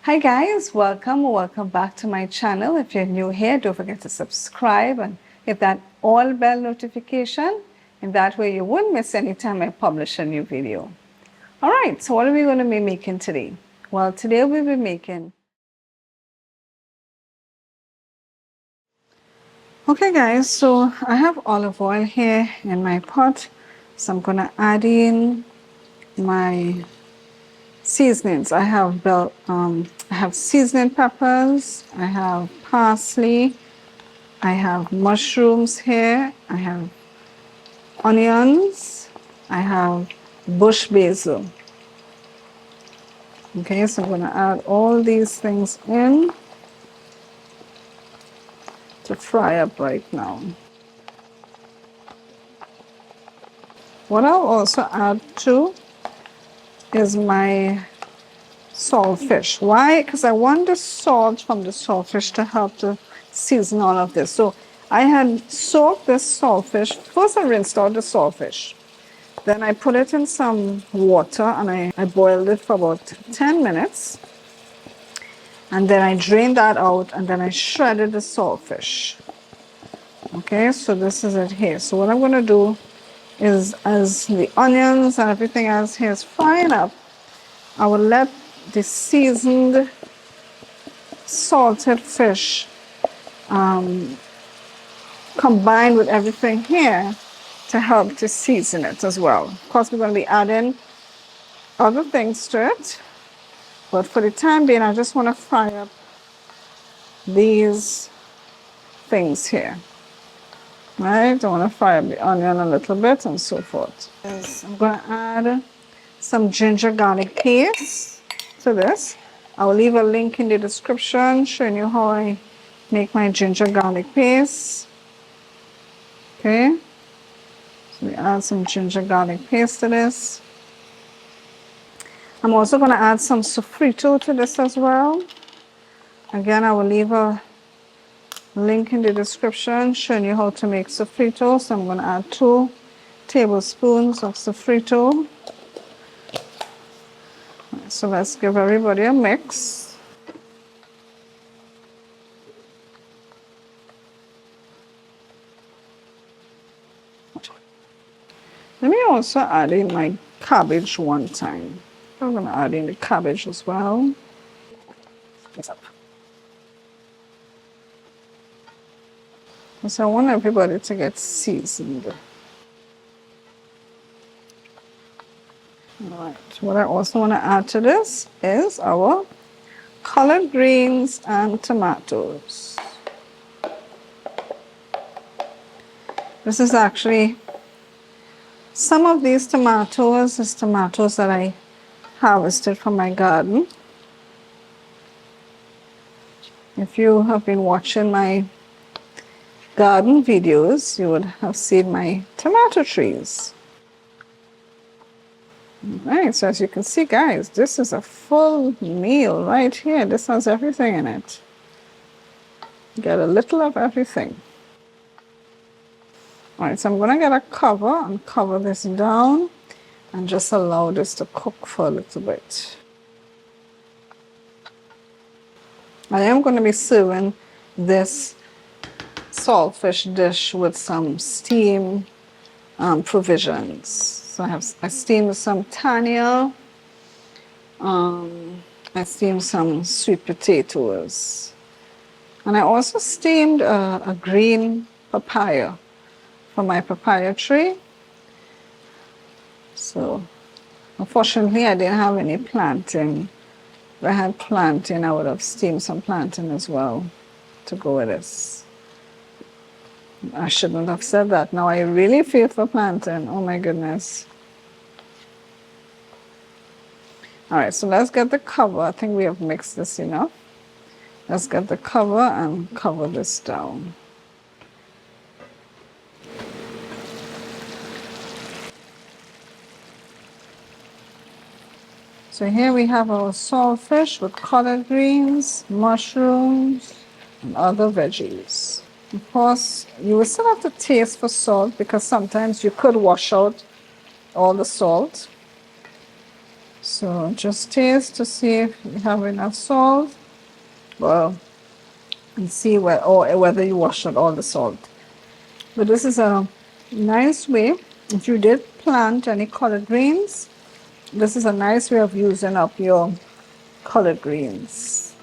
Hi guys, welcome back to my channel. If you're new here, don't forget to subscribe and hit that all bell notification, and that way you won't miss any time I publish a new video. All right, so what are we going to be making today? Well, today we'll be making... Okay guys, so I have olive oil here in my pot, so I'm going to add in my seasonings. I have seasoning peppers, I have parsley, I have mushrooms here, I have onions, I have bush basil. Okay, so I'm going to add all these things in to fry up right now. What I'll also add too is my saltfish. Why? Because I want the salt from the saltfish to help to season all of this. So I had soaked this saltfish. First I rinsed out the saltfish. Then I put it in some water and I boiled it for about 10 minutes. And then I drained that out and then I shredded the saltfish. Okay, so this is it here. So what I'm going to do is, as the onions and everything else here is frying up, I will let the seasoned salted fish combine with everything here to help to season it as well. Of course, we're going to be adding other things to it, but for the time being, I just want to fry up these things here. Right? I want to fry up the onion a little bit and so forth. I'm going to add some ginger garlic paste to this. I will leave a link in the description showing you how I make my ginger garlic paste. Okay, so we add some ginger garlic paste to this. I'm also going to add some sofrito to this as well. Again, I will leave a link in the description showing you how to make sofrito. So I'm going to add 2 tablespoons of sofrito. So let's give everybody a mix. Let me also add in my cabbage one time. I'm going to add in the cabbage as well. So I want everybody to get seasoned. Alright, what I also want to add to this is our collard greens and tomatoes. This is actually, some of these tomatoes is tomatoes that I harvested from my garden. If you have been watching my garden videos, you would have seen my tomato trees. Right, so as you can see guys, this is a full meal right here. This has everything in it. Get a little of everything. Alright, so I'm going to get a cover and cover this down and just allow this to cook for a little bit. I am going to be serving this saltfish dish with some steam provisions. So I steamed some tanya, I steamed some sweet potatoes, and I also steamed a green papaya from my papaya tree. So unfortunately I didn't have any plantain. If I had plantain, I would have steamed some plantain as well to go with this. I shouldn't have said that. Now I really feel for plantain. Oh my goodness. Alright, so let's get the cover. I think we have mixed this enough. Let's get the cover and cover this down. So here we have our saltfish with collard greens, mushrooms, and other veggies. Of course, you will still have to taste for salt because sometimes you could wash out all the salt. So just taste to see if you have enough salt. Well, and see whether you washed out all the salt. But this is a nice way. If you did plant any collard greens, this is a nice way of using up your collard greens.